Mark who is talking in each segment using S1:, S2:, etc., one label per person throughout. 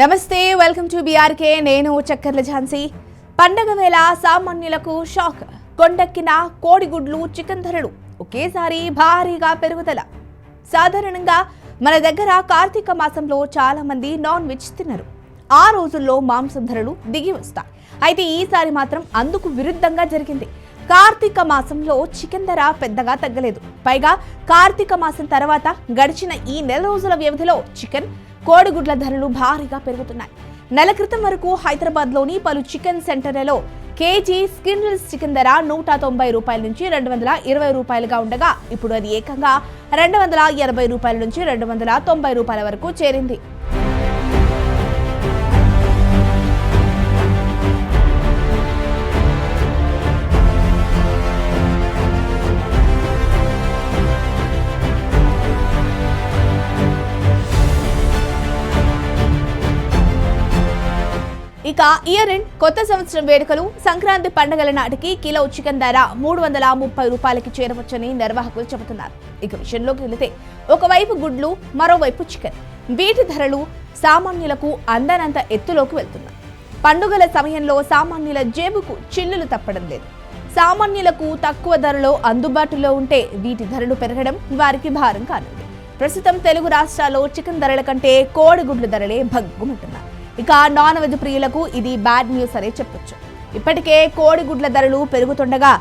S1: నమస్తే, welcome to BRK. నేను చక్కర్ల ఝాన్సీ. పండగ వేళ సామాన్యులకు షాక్. కొండెక్కిన కోడిగుడ్లు, చికెన్ ధరలు ఒకేసారి భారీగా పెరుగుదల. సాధారణంగా మన దగ్గర కార్తీక మాసంలో చాలా మంది నాన్ వెజ్ తినరు. ఆ రోజుల్లో మాంసం ధరలు దిగి వస్తాయి. అయితే ఈసారి మాత్రం అందుకు విరుద్ధంగా జరిగింది. కార్తీక మాసంలో చికెన్ ధర పెద్దగా తగ్గలేదు. పైగా కార్తీక మాసం తర్వాత గడిచిన ఈ నెల రోజుల వ్యవధిలో చికెన్, కోడిగుడ్ల ధరలు భారీగా పెరుగుతున్నాయి. నెల క్రితం వరకు హైదరాబాద్లోని పలు చికెన్ సెంటర్లలో కేజీ స్కిన్లెస్ చికెన్ ధర 190 రూపాయల నుంచి 220 రూపాయలుగా ఉండగా ఇప్పుడు అది ఏకంగా 280 రూపాయల నుంచి 290 రూపాయల వరకు చేరింది. ఇక ఇయర్ ఎండ్, కొత్త సంవత్సరం వేడుకలు, సంక్రాంతి పండుగల నాటికి కిలో చికెన్ ధర 330 రూపాయలకి చేరవచ్చని నిర్వాహకులు చెబుతున్నారు. ఇక విషయంలోకి వెళితే ఒకవైపు గుడ్లు, మరోవైపు చికెన్, వీటి ధరలు సామాన్యులకు అందనంత ఎత్తులోకి వెళ్తున్నాయి. పండుగల సమయంలో సామాన్యుల జేబుకు చిల్లులు తప్పడం లేదు. సామాన్యులకు తక్కువ ధరలో అందుబాటులో ఉంటే వీటి ధరలు పెరగడం వారికి భారం కానుంది. ప్రస్తుతం తెలుగు రాష్ట్రాల్లో చికెన్ ధరల కంటే కోడిగుడ్ల ధరలే భగ్గుమంటున్నాయి. ఇక నాన్ వెజ్ ప్రియులకు ఇది బ్యాడ్ న్యూస్ అనే చెప్పొచ్చు. ఇప్పటికే కోడిగుడ్ల ధరలు పెరుగుతుండగా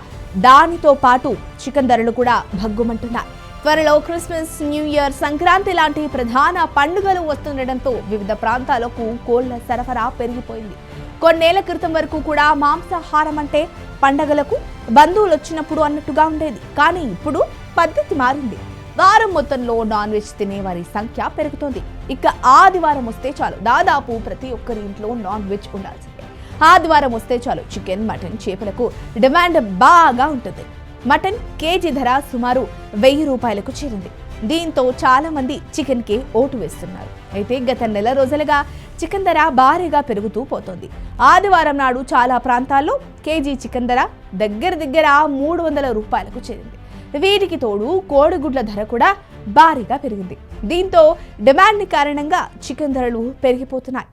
S1: దానితో పాటు చికెన్ ధరలు కూడా భగ్గుమంటున్నాయి. త్వరలో క్రిస్మస్, న్యూ ఇయర్, సంక్రాంతి లాంటి ప్రధాన పండుగలు వస్తుండటంతో వివిధ ప్రాంతాలకు కోళ్ల సరఫరా పెరిగిపోయింది. కొన్నేళ్ల క్రితం వరకు కూడా మాంసాహారం అంటే పండగలకు బంధువులు వచ్చినప్పుడు అన్నట్టుగా ఉండేది. కానీ ఇప్పుడు పద్ధతి మారింది. వారం మొత్తంలో నాన్ వెజ్ తినే వారి సంఖ్య పెరుగుతోంది. ఇక ఆదివారం వస్తే చాలు, దాదాపు ప్రతి ఒక్కరి ఇంట్లో నాన్ వెజ్ ఉండాల్సిందే. ఆదివారం వస్తే చాలు చికెన్, మటన్, చేపలకు డిమాండ్ బాగా ఉంటుంది. మటన్ కేజీ ధర సుమారు 1000 రూపాయలకు చేరింది. దీంతో చాలా మంది చికెన్ కే ఓటు వేస్తున్నారు. అయితే గత నెల రోజులుగా చికెన్ ధర భారీగా పెరుగుతూ పోతోంది. ఆదివారం నాడు చాలా ప్రాంతాల్లో కేజీ చికెన్ ధర దగ్గర 300 రూపాయలకు చేరింది. వీటికి తోడు కోడిగుడ్ల ధర కూడా భారీగా పెరిగింది. దీంతో డిమాండ్ కారణంగా చికెన్ ధరలు పెరిగిపోతున్నాయి.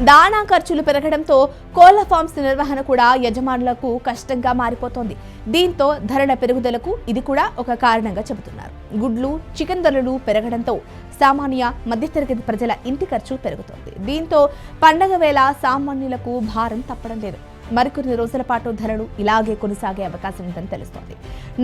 S1: దాణా ఖర్చులు పెరగడంతో కోళ్ల ఫార్మ్స్ నిర్వహణ కూడా యజమానులకు కష్టంగా మారిపోతోంది. దీంతో ధరల పెరుగుదలకు ఇది కూడా ఒక కారణంగా చెబుతున్నారు. గుడ్లు, చికెన్ ధరలు పెరగడంతో సామాన్య, మధ్యతరగతి ప్రజల ఇంటి ఖర్చు పెరుగుతోంది. దీంతో పండగ వేళ సామాన్యులకు భారం తప్పడం లేదు. మరికొన్ని రోజుల పాటు ధరలు ఇలాగే కొనసాగే అవకాశం ఉందని తెలుస్తోంది.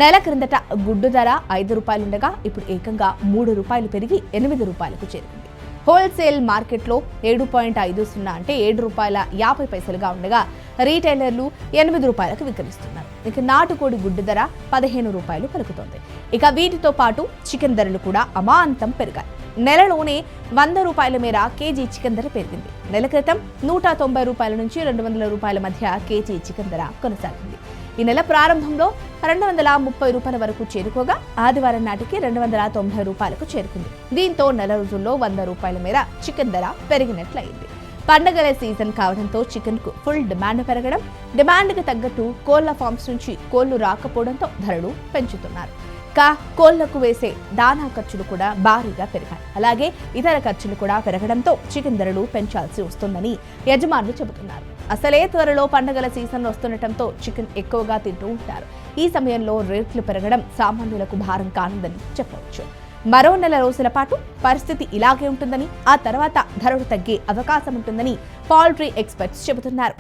S1: నెల క్రిందట గుడ్డు ధర 5 రూపాయలుండగా ఇప్పుడు ఏకంగా 3 రూపాయలు పెరిగి 8 రూపాయలకు చేరుకుంది. హోల్సేల్ మార్కెట్లో 7.50 అంటే 7 రూపాయల 50 పైసలుగా ఉండగా రీటైలర్లు 8 రూపాయలకు విక్రయిస్తున్నారు. ఇక నాటుకోడి గుడ్డు ధర 15 రూపాయలు పలుకుతోంది. ఇక వీటితో పాటు చికెన్ ధరలు కూడా అమాంతం పెరిగాయి. నెలలోనే 100 రూపాయల మేర కేజీ చికెన్ ధర పెరిగింది. నెల క్రితం 190 రూపాయల నుంచి 200 రూపాయల మధ్య కేజీ చికెన్ ధర కొనసాగింది. ఈ నెల ప్రారంభంలో 230 రూపాయల వరకు చేరుకోగా ఆదివారం నాటికి 290 రూపాయలకు చేరుకుంది. దీంతో నెల రోజుల్లో 100 రూపాయల మేర చికెన్ ధర పెరిగినట్లయింది. పండగల సీజన్ కావడంతో చికెన్ కు ఫుల్ డిమాండ్ పెరగడం, డిమాండ్కి తగ్గట్టు కోళ్ల ఫార్మ్స్ నుంచి కోళ్లు రాకపోవడంతో ధరలు పెంచుతున్నారు. కోళ్లకు వేసే దానా ఖర్చులు కూడా భారీగా పెరిగాయి. అలాగే ఇతర ఖర్చులు కూడా పెరగడంతో చికెన్ ధరలు పెంచాల్సి వస్తుందని యజమానులు చెబుతున్నారు. అసలే త్వరలో పండుగల సీజన్ వస్తుండటంతో చికెన్ ఎక్కువగా తింటూ ఉంటారు. ఈ సమయంలో రేట్లు పెరగడం సామాన్యులకు భారం కానుందని చెప్పవచ్చు. మరో నెల రోజుల పాటు పరిస్థితి ఇలాగే ఉంటుందని, ఆ తర్వాత ధరలు తగ్గే అవకాశం ఉంటుందని పౌల్ట్రీ ఎక్స్పర్ట్స్ చెబుతున్నారు.